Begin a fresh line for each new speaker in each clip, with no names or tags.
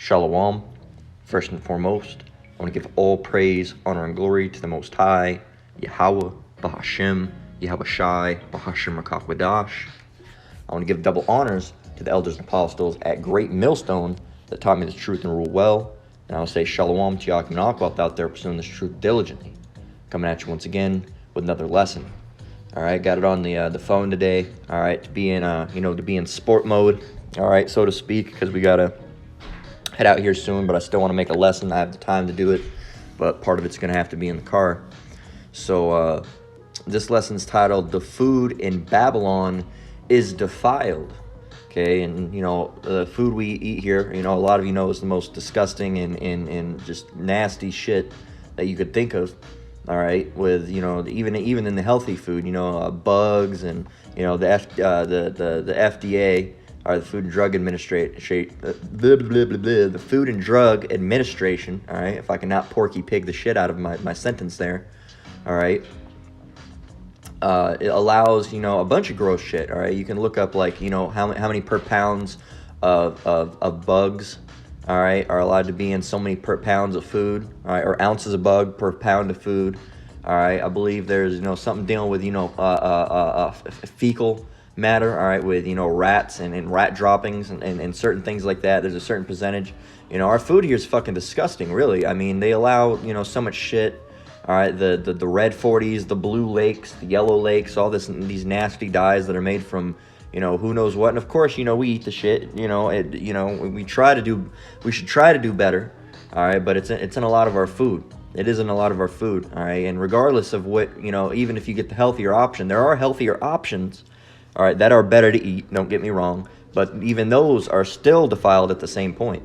Shalom. First and foremost, I want to give all praise, honor, and glory to the Most High, Yahweh, Bahashim, Yahweh Shai, Bahashim Rakakwadash. I want to give double honors to the elders and apostles at Great Millstone that taught me the truth and rule well. And I will say Shalom to Yaakov and Akwath out there pursuing this truth diligently. Coming at you once again with another lesson. All right, got it on the phone today. All right, to be in sport mode. All right, so to speak, because we gotta head out here soon, but I still want to make a lesson. I have the time to do it, but part of it's gonna have to be in the car. So this lesson's titled "The Food in Babylon is Defiled." Okay, and the food we eat here, a lot of you know, is the most disgusting and just nasty shit that you could think of. All right, with even in the healthy food, bugs and the FDA, or the Food and Drug Administration, the Food and Drug Administration. All right, if I cannot porky pig the shit out of my sentence there. All right. It allows a bunch of gross shit. All right, you can look up how many per pounds of bugs, all right, are allowed to be in so many per pounds of food, all right, or ounces of bug per pound of food. All right, I believe there's something dealing with fecal matter, all right, with rats and rat droppings and certain things like that. There's a certain percentage. Our food here is fucking disgusting, really. I mean, they allow so much shit. All right, the red 40s, the blue lakes, the yellow lakes, all these nasty dyes that are made from who knows what. And of course, we eat the shit. We should try to do better. All right, but it's in a lot of our food. It is in a lot of our food. All right, and regardless of what even if you get the healthier option, there are healthier options. All right, that are better to eat. Don't get me wrong, but even those are still defiled at the same point.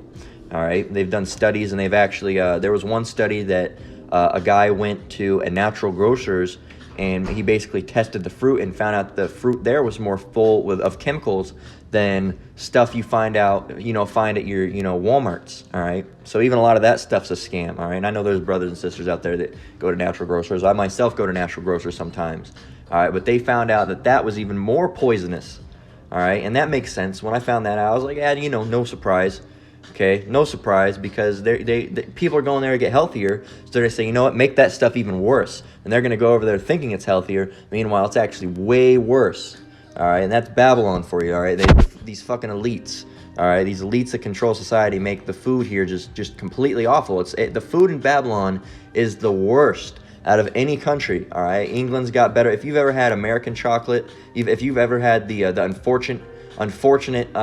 All right, they've done studies, and they've actually there was one study that. A guy went to a natural grocer's and he basically tested the fruit and found out the fruit there was more full of chemicals than stuff you find at your Walmarts. All right, so even a lot of that stuff's a scam. All right, and I know there's brothers and sisters out there that go to natural grocers. I myself go to natural grocers sometimes. All right, but they found out that was even more poisonous. All right, and that makes sense. When I found that out, I was like, no surprise. Okay, no surprise, because they people are going there to get healthier, so they say, make that stuff even worse, and they're going to go over there thinking it's healthier. Meanwhile, it's actually way worse. All right, and that's Babylon for you. All right, these fucking elites. All right, these elites that control society make the food here just completely awful. The food in Babylon is the worst out of any country. All right, England's got better. If you've ever had American chocolate, if you've ever had the unfortunate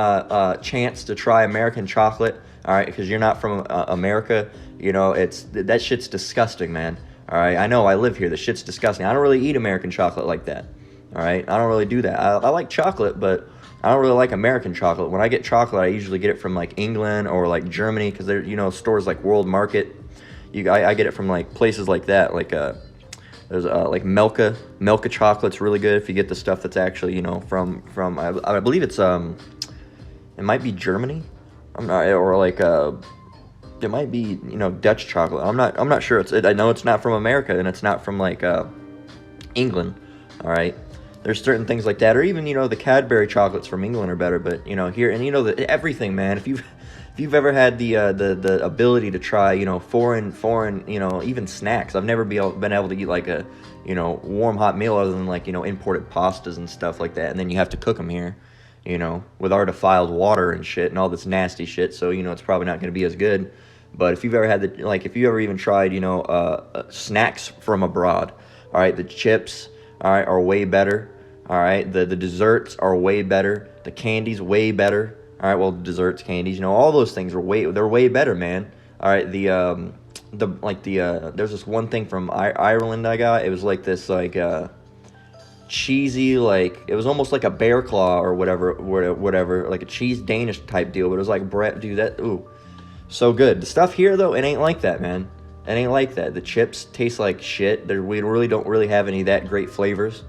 chance to try American chocolate, all right, because you're not from America, that shit's disgusting, man. All right, I know, I live here. The shit's disgusting. I don't really eat American chocolate like that. All right, I don't really do that. I like chocolate, but I don't really like American chocolate. When I get chocolate, I usually get it from England or Germany, because there stores like World Market. I get it from places like that, there's Milka chocolate's really good if you get the stuff that's actually from I believe it's it might be Germany. I'm not, or it might be Dutch chocolate. I'm not sure. I know it's not from America, and it's not from England. All right, there's certain things like that, or even the Cadbury chocolates from England are better. But here, and everything, man. If you've ever had the ability to try foreign even snacks, I've never been able to eat a warm hot meal other than imported pastas and stuff like that, and then you have to cook them here with our defiled water and shit and all this nasty shit, so it's probably not going to be as good. But if you've ever had if you ever even tried snacks from abroad, all right, the chips, all right, are way better. All right, the desserts are way better, the candies way better. All right, well, desserts, candies, all those things they're way better, man. All right, there's this one thing from Ireland I got. It was this cheesy, it was almost like a bear claw or whatever, like a cheese Danish type deal, but it was like bread. Dude, ooh, so good. The stuff here though, it ain't like that, man. It ain't like that. The chips taste like shit. We really don't have any of that great flavors.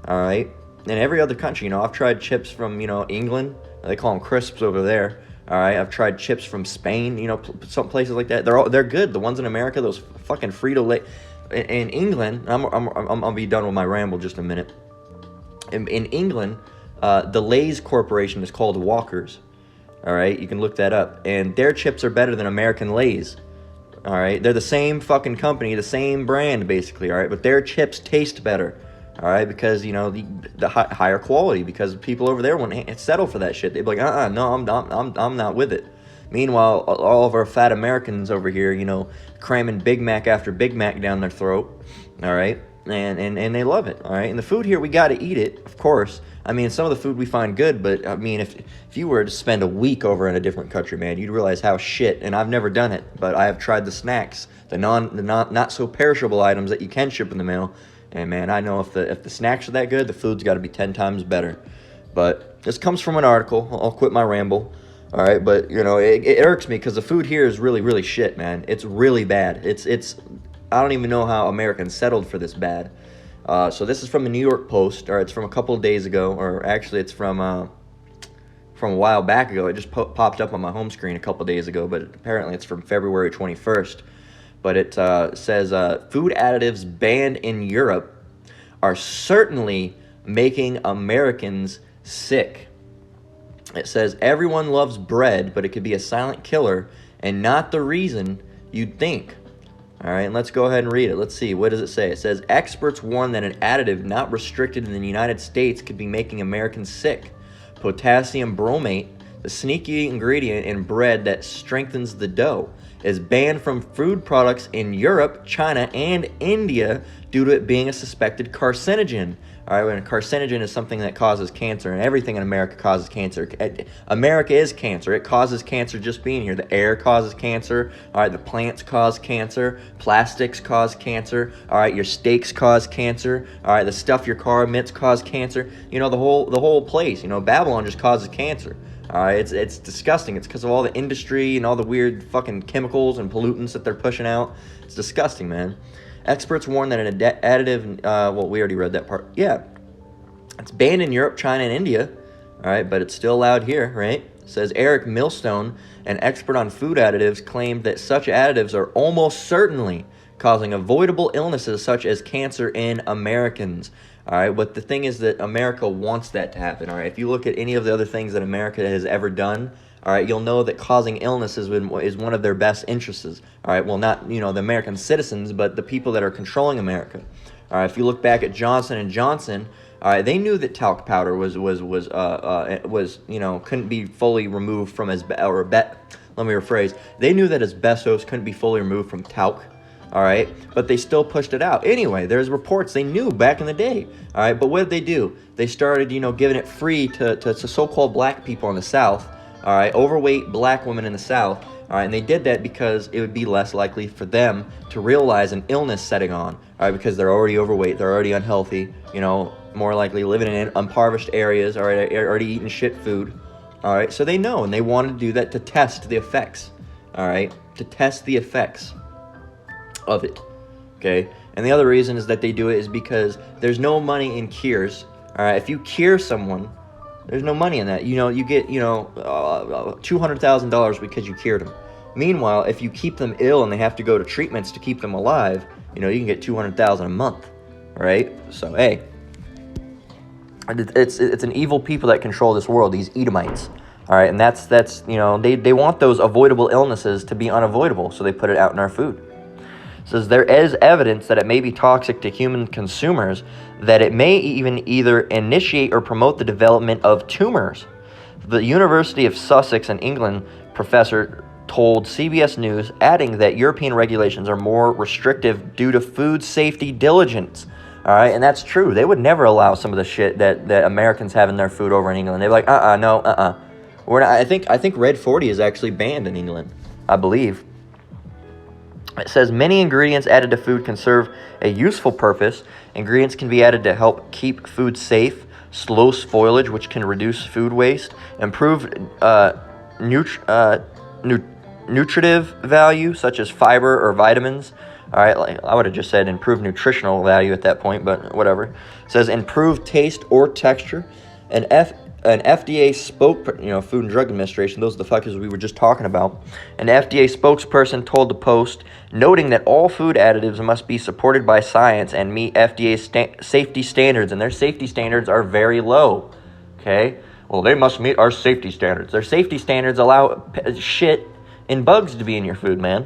All right, in every other country, I've tried chips from England. They call them crisps over there. All right, I've tried chips from Spain. Some places like that. They're good. The ones in America, those fucking Frito-Lay. In England, I'll be done with my ramble just a minute. In England, the Lay's Corporation is called Walkers. All right, you can look that up. And their chips are better than American Lay's. All right, they're the same fucking company, the same brand basically. All right, but their chips taste better. All right, because you know the higher quality. Because people over there won't settle for that shit. They'd be like, no, I'm not with it. Meanwhile, all of our fat Americans over here, you know, cramming Big Mac after Big Mac down their throat. All right, and they love it. All right, and the food here, we got to eat it, of course. I mean, some of the food we find good, but I mean, if you were to spend a week over in a different country, man, you'd realize how shit. And I've never done it, but I have tried the snacks, the not so perishable items that you can ship in the mail. And man, I know if the snacks are that good, the food's got to be 10 times better. But this comes from an article. I'll quit my ramble. All right, but you know, it irks me because the food here is really, really shit, man. It's really bad. It's I don't even know how Americans settled for this bad. So this is from the New York Post, or it's from a couple of days ago, or actually it's from a while back ago. It just popped up on my home screen a couple of days ago, but apparently it's from February 21st. But it says food additives banned in Europe are certainly making Americans sick. It says everyone loves bread, but it could be a silent killer and not the reason you'd think. All right, and let's go ahead and read it. Let's see. What does it say? It says, experts warn that an additive not restricted in the United States could be making Americans sick. Potassium bromate, the sneaky ingredient in bread that strengthens the dough, is banned from food products in Europe, China, and India due to it being a suspected carcinogen. All right, when a carcinogen is something that causes cancer, and everything in America causes cancer. America is cancer. It causes cancer just being here. The air causes cancer. All right, the plants cause cancer. Plastics cause cancer. All right, your steaks cause cancer. All right, the stuff your car emits cause cancer. You know, the whole place. You know, Babylon just causes cancer. All right, it's disgusting. It's because of all the industry and all the weird fucking chemicals and pollutants that they're pushing out. It's disgusting, man. Experts warn that an additive, well, we already read that part. Yeah, it's banned in Europe, China, and India. All right, but it's still allowed here, right? It says Eric Millstone, an expert on food additives, claimed that such additives are almost certainly causing avoidable illnesses such as cancer in Americans. All right, but the thing is that America wants that to happen. All right, if you look at any of the other things that America has ever done, all right, you'll know that causing illnesses is one of their best interests. All right, well, not, you know, the American citizens, but the people that are controlling America. All right, if you look back at Johnson and Johnson, all right, they knew that talc powder was you know, couldn't be fully removed from let me rephrase. They knew that asbestos couldn't be fully removed from talc. All right, but they still pushed it out. Anyway, there's reports they knew back in the day. All right, but what did they do? They started, you know, giving it free to so-called black people in the South. All right, overweight black women in the South. All right, and they did that because it would be less likely for them to realize an illness setting on. All right, because they're already overweight, they're already unhealthy. You know, more likely living in impoverished areas. All right, already eating shit food. All right, so they know, and they wanted to do that to test the effects. All right, to test the effects of it. Okay, and the other reason is that they do it is because there's no money in cures. All right, if you cure someone, there's no money in that. You know, you get, you know, $200,000 because you cured them. Meanwhile, if you keep them ill and they have to go to treatments to keep them alive, you know, you can get $200,000 a month. All right, so hey, it's an evil people that control this world. These Edomites. All right, and that's you know, they want those avoidable illnesses to be unavoidable, so they put it out in our food. It says there is evidence that it may be toxic to human consumers, that it may even either initiate or promote the development of tumors. The University of Sussex in England professor told CBS News, adding that European regulations are more restrictive due to food safety diligence. All right, and that's true. They would never allow some of the shit that Americans have in their food over in England. They're like, no. We're not, I think Red 40 is actually banned in England, I believe. It says many ingredients added to food can serve a useful purpose. Ingredients can be added to help keep food safe, slow spoilage, which can reduce food waste, improve nutritive value, such as fiber or vitamins. All right, like I would have just said improve nutritional value at that point, but whatever. It says improve taste or texture. An FDA Food and Drug Administration, those are the fuckers we were just talking about. An FDA spokesperson told the Post, noting that all food additives must be supported by science and meet FDA safety standards, and their safety standards are very low. Okay? well, they must meet our safety standards. Their safety standards allow shit and bugs to be in your food, man.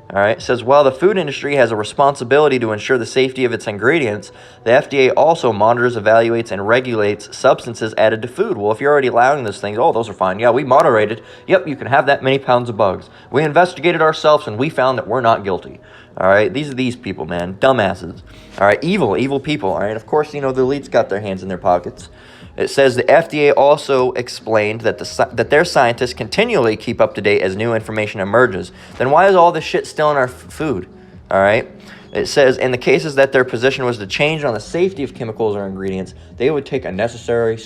All right, it says, while the food industry has a responsibility to ensure the safety of its ingredients, the FDA also monitors, evaluates, and regulates substances added to food. Well, if you're already allowing those things, oh, those are fine. Yeah, we moderated. Yep, you can have that many pounds of bugs. We investigated ourselves, and we found that we're not guilty. All right, these are these people, man, dumbasses. All right, evil people. All right, of course, the elites got their hands in their pockets. It says the FDA also explained that that their scientists continually keep up to date as new information emerges. Then why is all this shit still in our food? All right. It says in the cases that their position was to change on the safety of chemicals or ingredients, they would take the necessary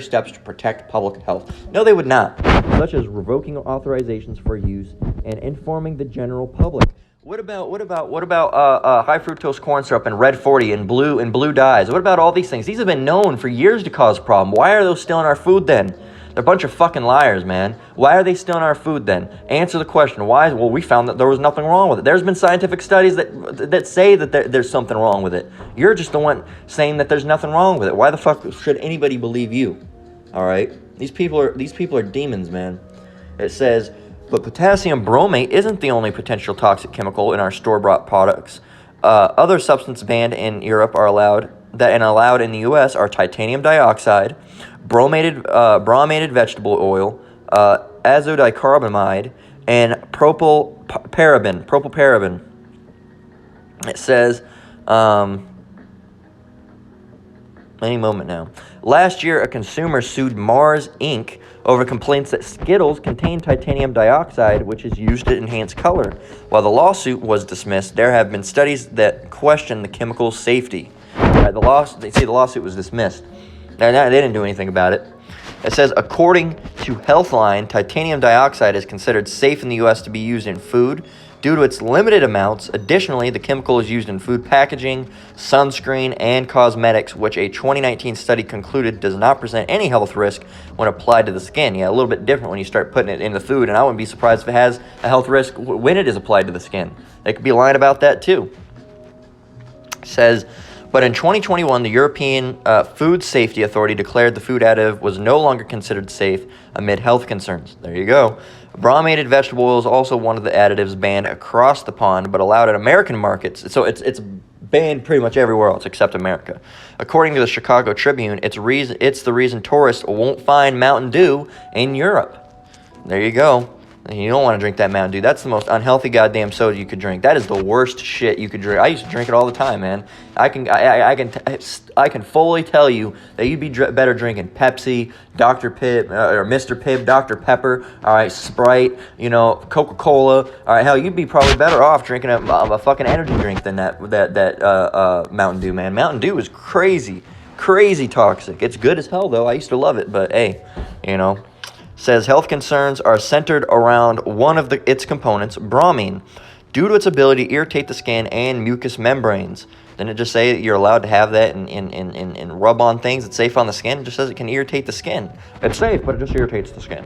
steps to protect public health. No, they would not, such as revoking authorizations for use and informing the general public. What about high fructose corn syrup and red 40 and blue dyes? What about all these things? These have been known for years to cause problems. Why are those still in our food then? They're a bunch of fucking liars, man. Why are they still in our food then? Answer the question. Why? Well, we found that there was nothing wrong with it. There's been scientific studies that say that there's something wrong with it. You're just the one saying that there's nothing wrong with it. Why the fuck should anybody believe you? All right? These people are demons, man. It says, but potassium bromate isn't the only potential toxic chemical in our store-bought products. Other substances banned in Europe are allowed in the U.S. are titanium dioxide, bromated vegetable oil, azodicarbamide, and propylparaben. It says, any moment now. Last year, a consumer sued Mars Inc. over complaints that Skittles contain titanium dioxide, which is used to enhance color. While the lawsuit was dismissed, there have been studies that question the chemical's safety. The lawsuit was dismissed. Now, they didn't do anything about it. It says, according to Healthline, titanium dioxide is considered safe in the U.S. to be used in food due to its limited amounts. Additionally, the chemical is used in food packaging, sunscreen, and cosmetics, which a 2019 study concluded does not present any health risk when applied to the skin. Yeah, a little bit different when you start putting it in the food, and I wouldn't be surprised if it has a health risk when it is applied to the skin. They could be lying about that too. It says, but in 2021, the European Food Safety Authority declared the food additive was no longer considered safe amid health concerns. There you go. Bromated vegetable oil is also one of the additives banned across the pond, but allowed in American markets. So it's banned pretty much everywhere else except America. According to the Chicago Tribune, it's the reason tourists won't find Mountain Dew in Europe. There you go. You don't want to drink that Mountain Dew. That's the most unhealthy goddamn soda you could drink. That is the worst shit you could drink. I used to drink it all the time, man. I can fully tell you that you'd be better drinking Pepsi, Dr. Pibb, or Mr. Pibb, Dr. Pepper, all right, Sprite, Coca-Cola. All right, hell, you'd be probably better off drinking a fucking energy drink than that Mountain Dew, man. Mountain Dew is crazy toxic. It's good as hell, though. I used to love it, but hey, says health concerns are centered around one of its components, bromine, due to its ability to irritate the skin and mucous membranes. Didn't it just say that you're allowed to have that and rub on things? It's safe on the skin. It just says it can irritate the skin. It's safe, but it just irritates the skin.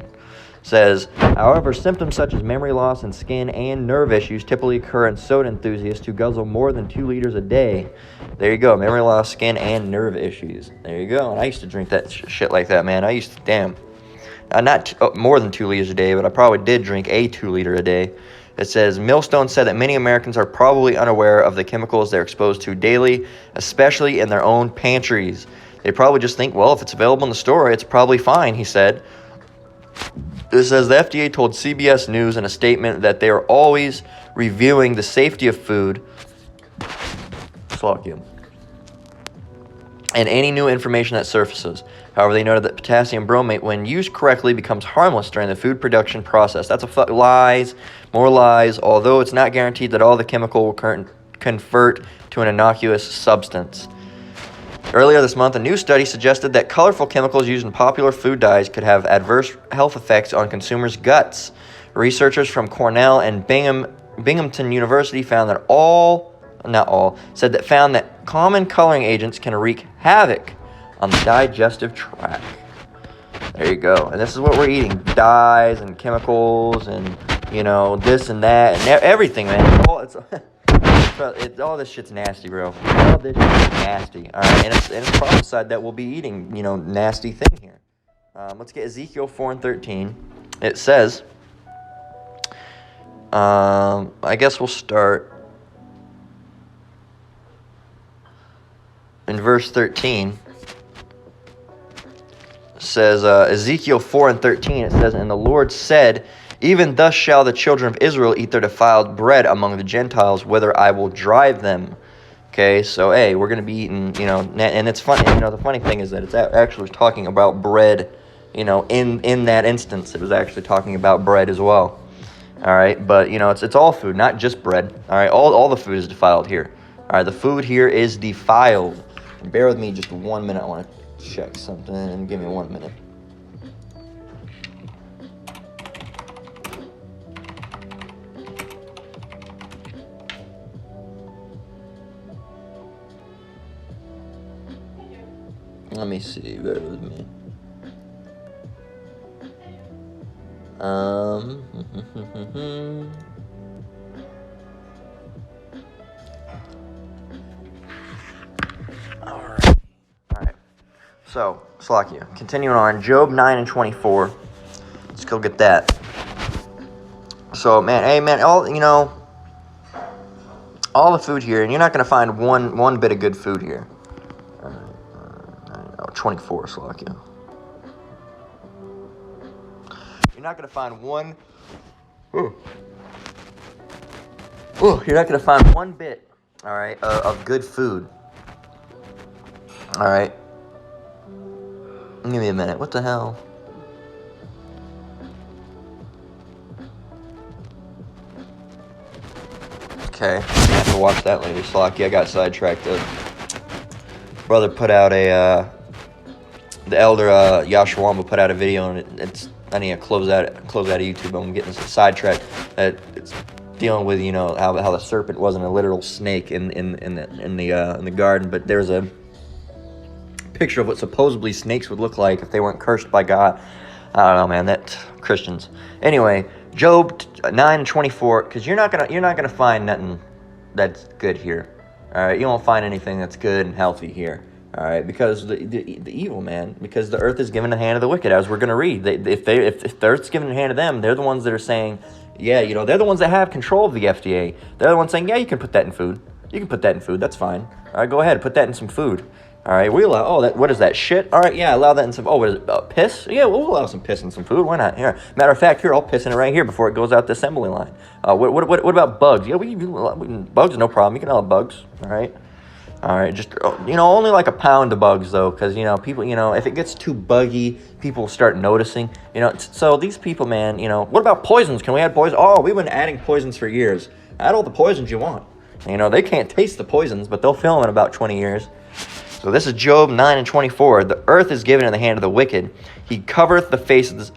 Says, however, symptoms such as memory loss and skin and nerve issues typically occur in soda enthusiasts who guzzle more than 2 liters a day. There you go, memory loss, skin, and nerve issues. There you go. And I used to drink that shit like that, man. Not more than 2 liters a day, but I probably did drink a 2 liter a day. It says, Millstone said that many Americans are probably unaware of the chemicals they're exposed to daily, especially in their own pantries. They probably just think, well, if it's available in the store, it's probably fine, he said. It says the FDA told CBS News in a statement that they are always reviewing the safety of food. Fuck you. And any new information that surfaces. However, they noted that potassium bromate, when used correctly, becomes harmless during the food production process. That's lies, more lies, although it's not guaranteed that all the chemical will convert to an innocuous substance. Earlier this month, a new study suggested that colorful chemicals used in popular food dyes could have adverse health effects on consumers' guts. Researchers from Cornell and Binghamton University found that found that common coloring agents can wreak havoc on the digestive tract. There you go. And this is what we're eating. Dyes and chemicals and, this and that and everything, man. All this shit's nasty, bro. All this shit's nasty. All right, and it's prophesied that we'll be eating, nasty thing here. Let's get Ezekiel 4:13. It says, I guess we'll start in verse 13. It says, Ezekiel 4:13, it says, and the Lord said, even thus shall the children of Israel eat their defiled bread among the Gentiles, whither I will drive them. Okay, so, hey, we're going to be eating, and it's funny, the funny thing is that it's actually talking about bread, in that instance, it was actually talking about bread as well. All right, but, it's all food, not just bread. All right, all the food is defiled here. All right, the food here is defiled. Bear with me just 1 minute. I want to check something. Give me 1 minute. Let me see. Bear with me. All right. So, Slakia, continuing on, Job 9:24. Let's go get that. So, man, all the food here, and you're not gonna find one bit of good food here. 24, Slakia. You're not gonna find one. You're not gonna find one bit, all right, of good food. All right. Give me a minute. What the hell? Okay, I have to watch that later. Slacky, I got sidetracked. Brother put out the elder Yashawamba put out a video, and I need to close out of YouTube. I'm getting sidetracked. It's dealing with how the serpent wasn't a literal snake in the garden, but there's a picture of what supposedly snakes would look like if they weren't cursed by God. I don't know, man. That Christians. Anyway, Job 9:24, because you're not gonna find nothing that's good here. All right, you won't find anything that's good and healthy here. All right, because the evil, man, because the earth is given in the hand of the wicked, as we're gonna read. If the earth's given in the hand of them, they're the ones that are saying, yeah, they're the ones that have control of the FDA. They're the ones saying, yeah, you can put that in food. You can put that in food. That's fine. All right, go ahead, put that in some food. All right, we allow. What is that shit? All right, yeah, allow that in some. Oh, what is it? Piss? Yeah, we'll allow some piss in some food. Why not? Here, matter of fact, here, I'll piss in it right here before it goes out the assembly line. What about bugs? Yeah, bugs, no problem. You can allow bugs. All right, just only like a pound of bugs though, because people, if it gets too buggy, people start noticing. So these people, man, what about poisons? Can we add poison? Oh, we've been adding poisons for years. Add all the poisons you want. They can't taste the poisons, but they'll feel them in about 20 years. So this is Job 9:24. The earth is given in the hand of the wicked. He covereth the faces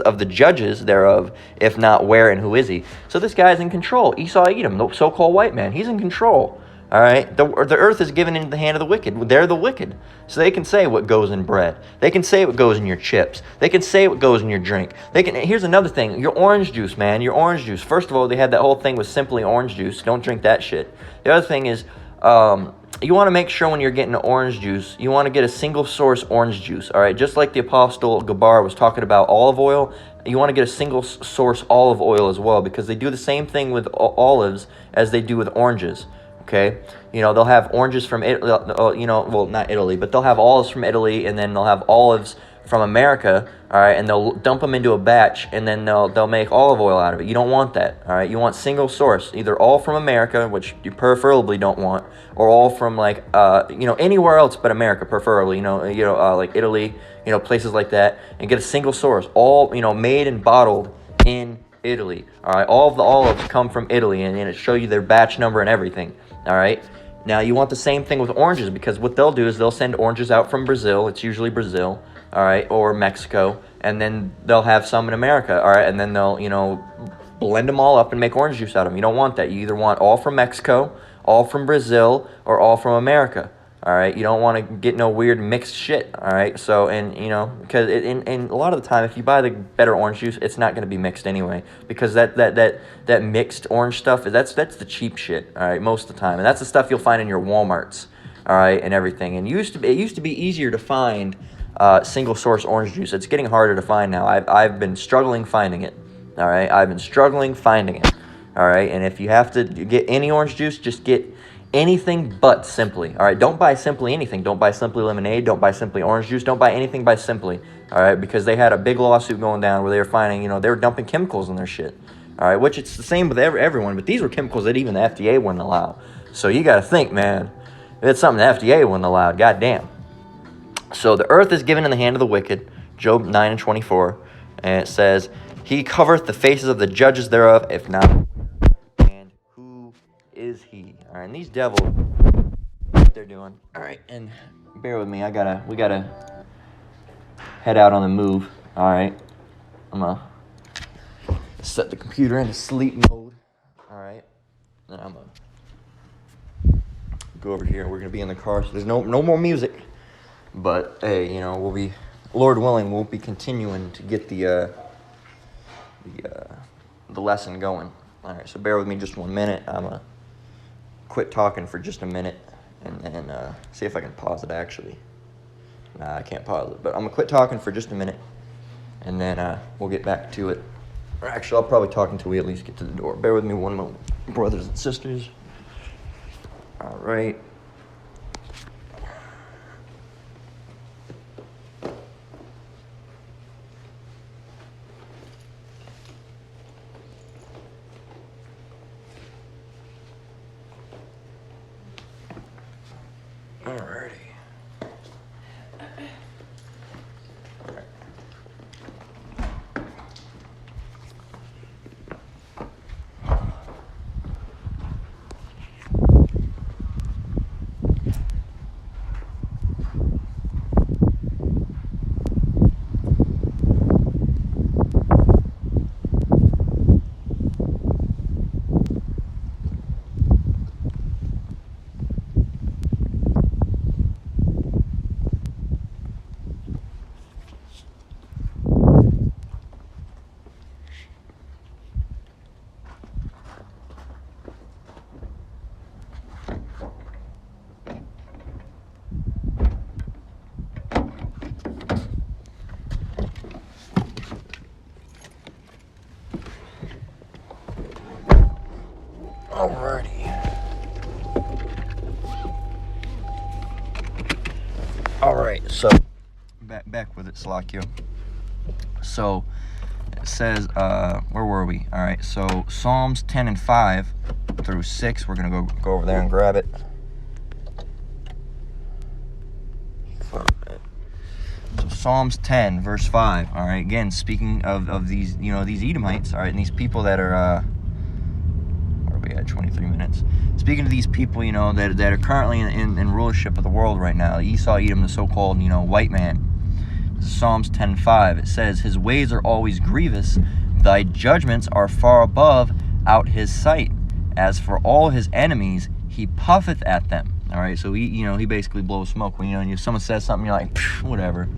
of the judges thereof, if not where and who is he? So this guy's in control. Esau Edom, the so-called white man, he's in control. All right, the earth is given into the hand of the wicked. They're the wicked. So they can say what goes in bread. They can say what goes in your chips. They can say what goes in your drink. Here's another thing. Your orange juice, man, your orange juice. First of all, they had that whole thing with simply orange juice. Don't drink that shit. The other thing is, you want to make sure when you're getting orange juice, you want to get a single source orange juice, all right? Just like the Apostle Gabar was talking about olive oil, you want to get a single source olive oil as well, because they do the same thing with olives as they do with oranges, okay? They'll have oranges from Italy, well, not Italy, but they'll have olives from Italy, and then they'll have olives from America, all right, and they'll dump them into a batch, and then they'll make olive oil out of it. You don't want that, all right? You want single source, either all from America, which you preferably don't want, or all from like anywhere else but America, preferably, like Italy, places like that, and get a single source, all made and bottled in Italy. All right, all of the olives come from Italy, and it show you their batch number and everything. All right. Now you want the same thing with oranges, because what they'll do is they'll send oranges out from Brazil. It's usually Brazil. All right, or Mexico, and then they'll have some in America, all right, and then they'll, blend them all up and make orange juice out of them. You don't want that. You either want all from Mexico, all from Brazil, or all from America, all right? You don't want to get no weird mixed shit, all right? So, and, because and a lot of the time, if you buy the better orange juice, it's not going to be mixed anyway, because that mixed orange stuff, that's the cheap shit, all right, most of the time, and that's the stuff you'll find in your Walmarts, all right, and everything. And it used to be easier to find single source orange juice. It's getting harder to find now. I've been struggling finding it. All right, I've been struggling finding it. All right, and if you have to get any orange juice, just get anything but Simply. All right, don't buy Simply anything. Don't buy Simply lemonade. Don't buy Simply orange juice. Don't buy anything by Simply. All right, because they had a big lawsuit going down where they were finding, they were dumping chemicals in their shit. All right, which it's the same with everyone, but these were chemicals that even the FDA wouldn't allow. So you got to think, man, if it's something the FDA wouldn't allow, goddamn. So the earth is given in the hand of the wicked, Job 9:24, and it says, he covereth the faces of the judges thereof, if not, and who is he? All right, and these devils, what they're doing. All right, and bear with me, we gotta head out on the move. All right, I'm gonna set the computer into sleep mode. All right, and I'm gonna go over here. We're gonna be in the car, so there's no more music. But hey, we'll be, Lord willing, we'll be continuing to get the lesson going. All right, so bear with me just 1 minute. I'm gonna quit talking for just a minute and then see if I can pause it. Actually, nah, I can't pause it. But I'm gonna quit talking for just a minute, and then we'll get back to it. Or actually, I'll probably talk until we at least get to the door. Bear with me 1 moment, brothers and sisters. All right. Alrighty. Alright, so back with it, Slakio. So it says, where were we? Alright, so Psalms 10 and 5 through 6, we're gonna go over there and grab it. So Psalms 10, verse 5. Alright, again, speaking of these, these Edomites, alright, and these people that are where are we at? 23 minutes. Speaking to these people, that are currently in rulership of the world right now, Esau, Edom, the so-called, white man. This is Psalms 10:5. It says, his ways are always grievous, thy judgments are far above out his sight. As for all his enemies, he puffeth at them. All right, so he basically blows smoke when if someone says something, you're like, whatever.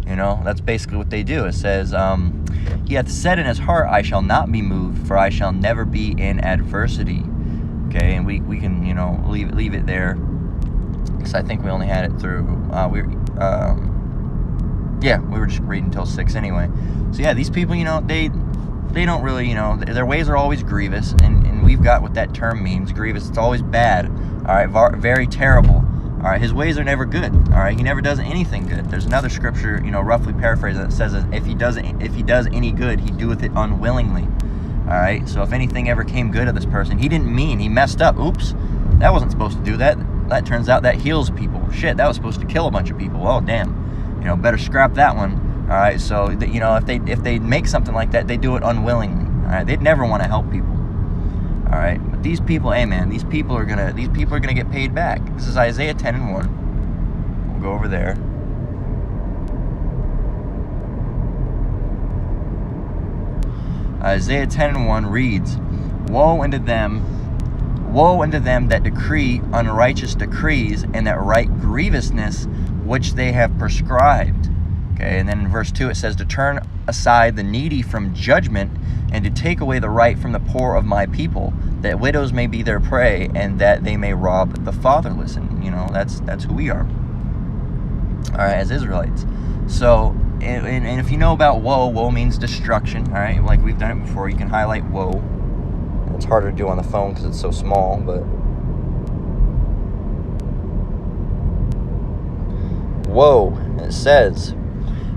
That's basically what they do. It says, he hath said in his heart, I shall not be moved, for I shall never be in adversity. Okay, and we can leave it there, because I think we only had it through we were just reading until 6 anyway. So yeah, these people, they don't really, their ways are always grievous, and we've got what that term means. Grievous, it's always bad. All right, very terrible. All right, his ways are never good. All right, he never does anything good. There's another scripture, roughly paraphrased, that says if he does any good, he doeth it unwillingly. All right, so if anything ever came good of this person, he didn't mean, he messed up. Oops, that wasn't supposed to do that. That turns out that heals people. Shit, that was supposed to kill a bunch of people. Oh, damn. Better scrap that one. All right, so, if they make something like that, they do it unwillingly. All right, they'd never want to help people. All right, but these people, hey, man, these people are gonna get paid back. This is Isaiah 10 and 1. We'll go over there. Isaiah 10 and 1 reads, Woe unto them that decree unrighteous decrees, and that write grievousness which they have prescribed. Okay, and then in verse 2 it says, to turn aside the needy from judgment, and to take away the right from the poor of my people, that widows may be their prey, and that they may rob the fatherless. And that's who we are. all right, as Israelites. So, and if you know about woe means destruction, all right, like we've done it before. You can highlight woe. It's harder to do on the phone because it's so small, but woe, it says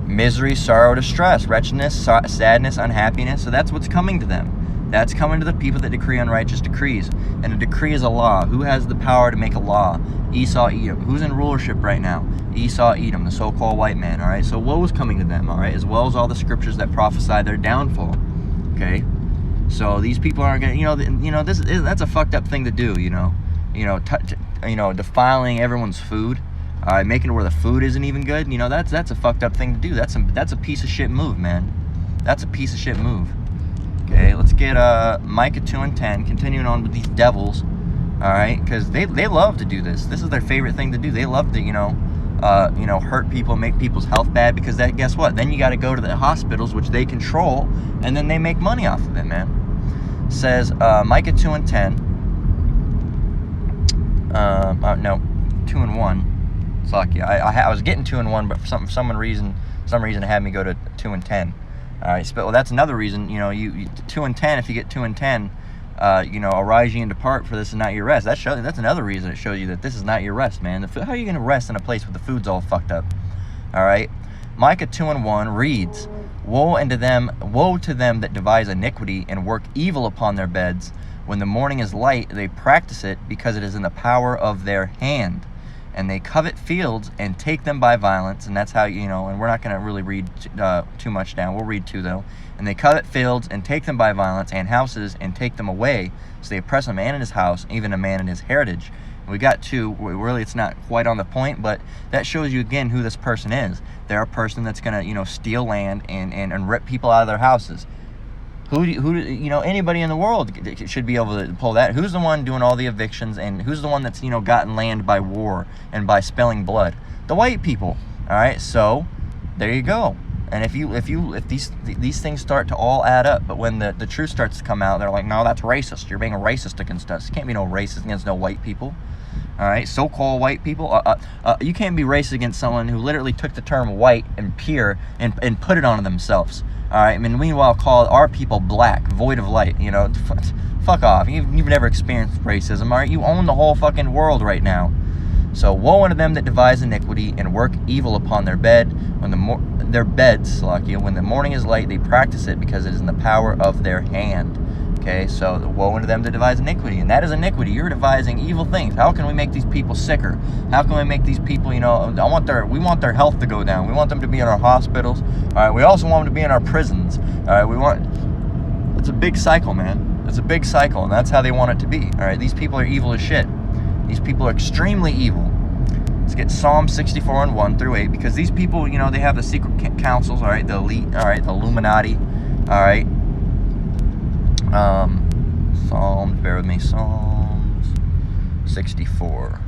misery, sorrow, distress, wretchedness, sadness, unhappiness. So that's what's coming to them. That's coming to the people that decree unrighteous decrees. And a decree is a law. Who has the power to make a law? Esau, Edom. Who's in rulership right now? Esau, Edom, the so-called white man, all right? So woe is coming to them, all right, as well as all the scriptures that prophesy their downfall, okay? So these people aren't going to, that's a fucked up thing to do, defiling everyone's food, all right, making it where the food isn't even good, that's a fucked up thing to do. That's a piece of shit move, man. That's a piece of shit move. Okay, let's get Micah 2:10, continuing on with these devils, all right, because they love to do this. This is their favorite thing to do. They love to, hurt people, make people's health bad, because guess what? Then you got to go to the hospitals, which they control, and then they make money off of it, man. It says Micah 2:10, no, 2:1. It's lucky. I was getting 2:1, but for some reason it had me go to 2:10. All right, well, that's another reason, you 2:10, if you get 2:10, arise ye and depart, for this is not your rest. That's another reason it shows you that this is not your rest, man. How are you going to rest in a place where the food's all fucked up? All right, Micah 2:1 reads, woe to them that devise iniquity and work evil upon their beds. When the morning is light, they practice it, because it is in the power of their hand. And they covet fields and take them by violence. And that's how, and we're not going to really read too much down. We'll read 2, though. And they covet fields and take them by violence, and houses and take them away. So they oppress a man in his house, even a man in his heritage. And we got 2. Really, it's not quite on the point, but that shows you, again, who this person is. They're a person that's going to, steal land and rip people out of their houses. Anybody in the world should be able to pull that. Who's the one doing all the evictions, and who's the one that's, gotten land by war and by spilling blood? The white people. All right, so there you go. And if these things start to all add up, but when the truth starts to come out, they're like, no, that's racist. You're being racist against us. You can't be no racist against no white people. All right, so-called white people. You can't be racist against someone who literally took the term white and pure and put it on themselves. All right, meanwhile, call our people black, void of light. Fuck off. You've never experienced racism, all right? You own the whole fucking world right now. So woe unto them that devise iniquity and work evil upon their bed. When their beds, when the morning is light, they practice it, because it is in the power of their hand. Okay, so woe unto them that devise iniquity, and that is iniquity. You're devising evil things. How can we make these people sicker? How can we make these people, we want their health to go down. We want them to be in our hospitals. All right, we also want them to be in our prisons. All right, it's a big cycle, man. It's a big cycle, and that's how they want it to be. All right, these people are evil as shit. These people are extremely evil. Let's get Psalm 64 and 1 through 8, because these people, they have the secret councils, all right, the elite, all right, the Illuminati, all right. Psalms, bear with me, Psalms 64.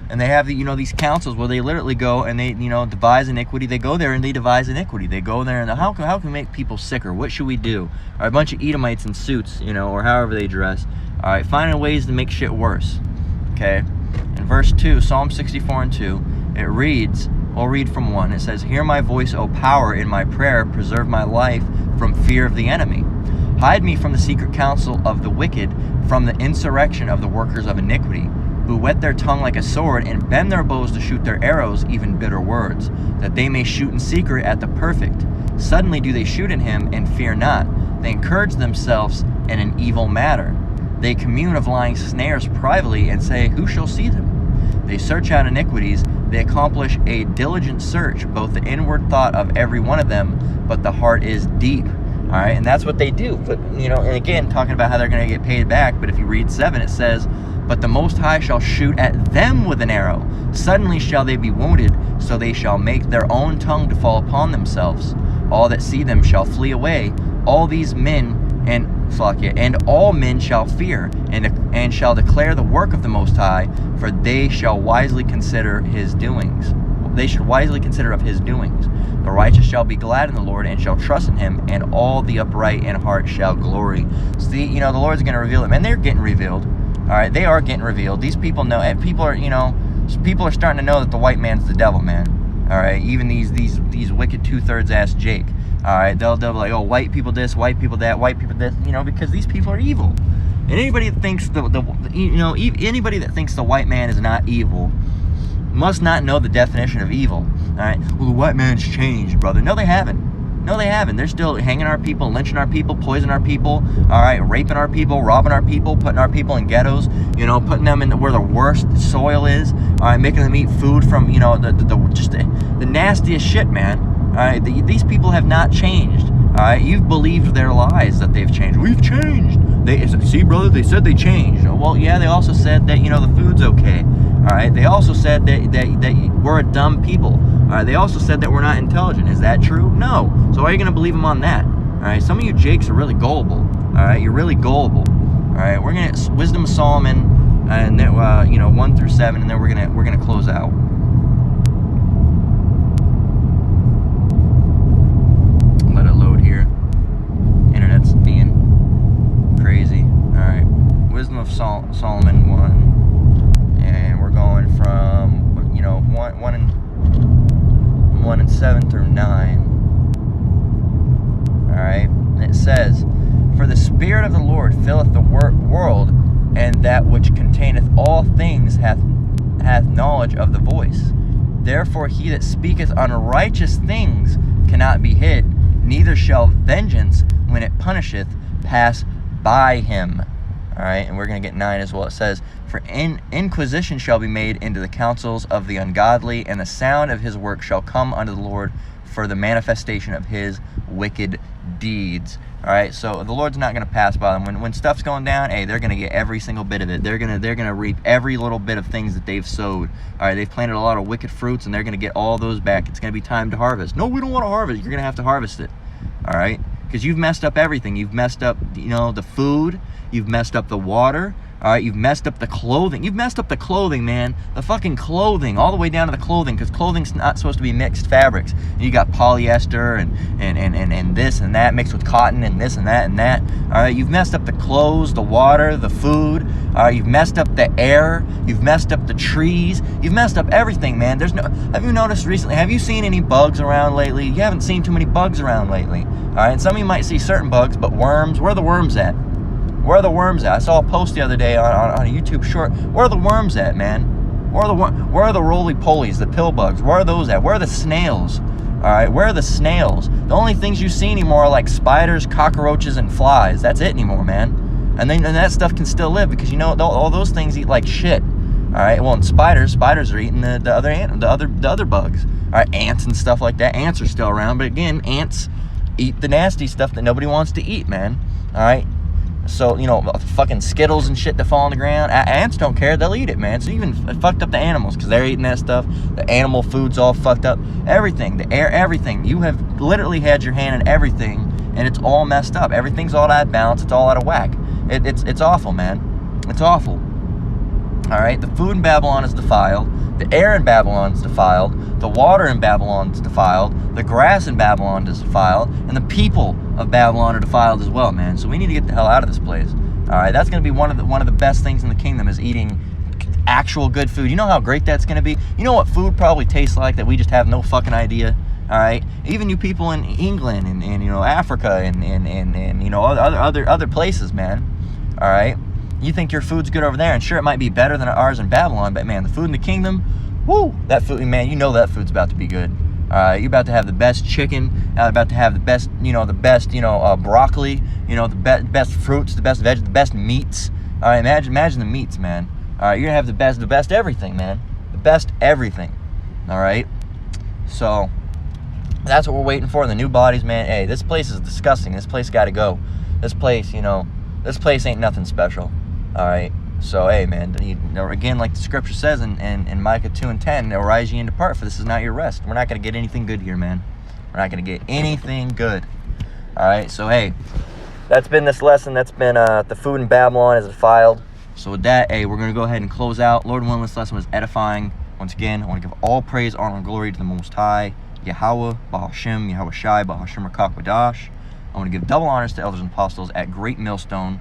And they have these councils where they literally go and they, devise iniquity. They go there and they devise iniquity. They go there and how can we make people sicker? What should we do? All right, a bunch of Edomites in suits, or however they dress. All right, finding ways to make shit worse. Okay. In verse 2, Psalm 64 and 2, it reads, we'll read from 1. It says, hear my voice, O power, in my prayer. Preserve my life from fear of the enemy. Hide me from the secret counsel of the wicked, from the insurrection of the workers of iniquity, who whet their tongue like a sword and bend their bows to shoot their arrows, even bitter words, that they may shoot in secret at the perfect. Suddenly do they shoot at him and fear not. They encourage themselves in an evil matter. They commune of lying snares privately and say, who shall see them? They search out iniquities. They accomplish a diligent search, both the inward thought of every one of them, but the heart is deep. All right, and that's what they do. But, and again, talking about how they're going to get paid back. But if you read 7, it says, but the Most High shall shoot at them with an arrow. Suddenly shall they be wounded, so they shall make their own tongue to fall upon themselves. All that see them shall flee away. All these men and all men shall fear, and shall declare the work of the Most High, for they shall wisely consider his doings. They should wisely consider of his doings. The righteous shall be glad in the Lord, and shall trust in him, and all the upright in heart shall glory. So the Lord's going to reveal them, and they're getting revealed. All right, they are getting revealed. These people know, and people are, So people are starting to know that the white man's the devil, man. All right, even these wicked 2/3 ass Jake. All right, they'll be like, oh, white people this, white people that, white people this, you know, because these people are evil. And anybody that thinks anybody that thinks the white man is not evil must not know the definition of evil. All right, well, the white man's changed, brother. No, they haven't. No, they haven't. They're still hanging our people, lynching our people, poisoning our people, all right, raping our people, robbing our people, putting our people in ghettos, you know, putting them in where the worst soil is, all right, making them eat food from, you know, the nastiest shit, man. All right, these people have not changed. All right, you've believed their lies that they've changed. We've changed. See, brother, they said they changed. Well, yeah, they also said that, you know, the food's okay. All right, they also said that we're a dumb people. All right, they also said that we're not intelligent. Is that true? No. So why are you going to believe them on that? All right, some of you Jakes are really gullible. All right, you're really gullible. All right, we're going to Wisdom of Solomon, and then, you know, 1 through 7, and then we're gonna close out. Let it load here. Internet's being crazy. All right, Wisdom of Solomon 1, and we're going from, you know, 1 and 7 through 9. All right, and it says, for the Spirit of the Lord filleth the world, and that which containeth all things hath knowledge of the voice. Therefore he that speaketh unrighteous things cannot be hid, neither shall vengeance, when it punisheth, pass by him. All right, and we're going to get 9 as well. It says, for inquisition shall be made into the counsels of the ungodly, and the sound of his work shall come unto the Lord for the manifestation of his wicked deeds. All right, so the Lord's not going to pass by them. When stuff's going down, hey, they're going to get every single bit of it. They're going to reap every little bit of things that they've sowed. All right, they've planted a lot of wicked fruits, and they're going to get all those back. It's going to be time to harvest. No, we don't want to harvest. You're going to have to harvest it. All right, because you've messed up everything. You've messed up, you know, the food. You've messed up the water. All right, you've messed up the clothing. You've messed up the clothing, man. The fucking clothing, all the way down to the clothing, because clothing's not supposed to be mixed fabrics. You got polyester and this and that mixed with cotton and this and that and that. All right, you've messed up the clothes, the water, the food. All right, you've messed up the air. You've messed up the trees. You've messed up everything, man. Have you noticed recently? Have you seen any bugs around lately? You haven't seen too many bugs around lately. All right, and some of you might see certain bugs, but worms, where are the worms at? Where are the worms at? I saw a post the other day on a YouTube short. Where are the worms at, man? Where are the roly-polies, the pill bugs? Where are those at? Where are the snails? All right, where are the snails? The only things you see anymore are like spiders, cockroaches, and flies. That's it anymore, man. And that stuff can still live because, you know, all those things eat like shit. All right, well, and spiders are eating the other bugs. All right, ants and stuff like that. Ants are still around, but again, ants eat the nasty stuff that nobody wants to eat, man. All right. So, you know, fucking Skittles and shit that fall on the ground. Ants don't care. They'll eat it, man. So even fucked up the animals because they're eating that stuff. The animal food's all fucked up. Everything. The air, everything. You have literally had your hand in everything, and it's all messed up. Everything's all out of balance. It's all out of whack. It's awful, man. It's awful. All right? The food in Babylon is defiled. The air in Babylon is defiled. The water in Babylon is defiled. The grass in Babylon is defiled. And the people of Babylon are defiled as well, man. So we need to get the hell out of this place. All right, that's going to be one of the best things in the kingdom is eating actual good food. You know how great that's going to be? You know what food probably tastes like that we just have no fucking idea? All right, even you people in England and you know, Africa and you know, other places, man. All right, you think your food's good over there, and sure, it might be better than ours in Babylon, but man, the food in the kingdom, woo, that food, man, you know that food's about to be good. You're about to have the best chicken, about to have the best, broccoli, you know, the best fruits, the best veggies, the best meats. All right, imagine the meats, man. All right, you're gonna have the best everything, man. The best everything. All right, so that's what we're waiting for. The new bodies, man. Hey, this place is disgusting. This place got to go. This place, you know, this place ain't nothing special. All right. So, hey, man, again, like the scripture says in Micah 2 and 10, arise ye and depart, for this is not your rest. We're not going to get anything good here, man. We're not going to get anything good. All right, so, hey, that's been this lesson. That's been the food in Babylon is defiled. So with that, hey, we're going to go ahead and close out. Lord willing, this lesson was edifying. Once again, I want to give all praise, honor, and glory to the Most High, Yahweh, Bahashem, Yahweh Shai, Bahashem Rakakwadash. I want to give double honors to elders and apostles at Great Millstone.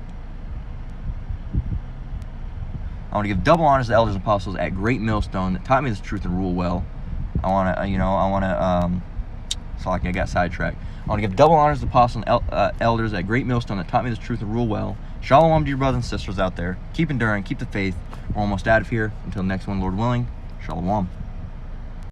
I want to give double honors to the elders and apostles at Great Millstone that taught me this truth and rule well. I want to, sorry, I got sidetracked. I want to give double honors to the apostles and elders at Great Millstone that taught me this truth and rule well. Shalom to your brothers and sisters out there. Keep enduring, keep the faith. We're almost out of here. Until next one, Lord willing. Shalom.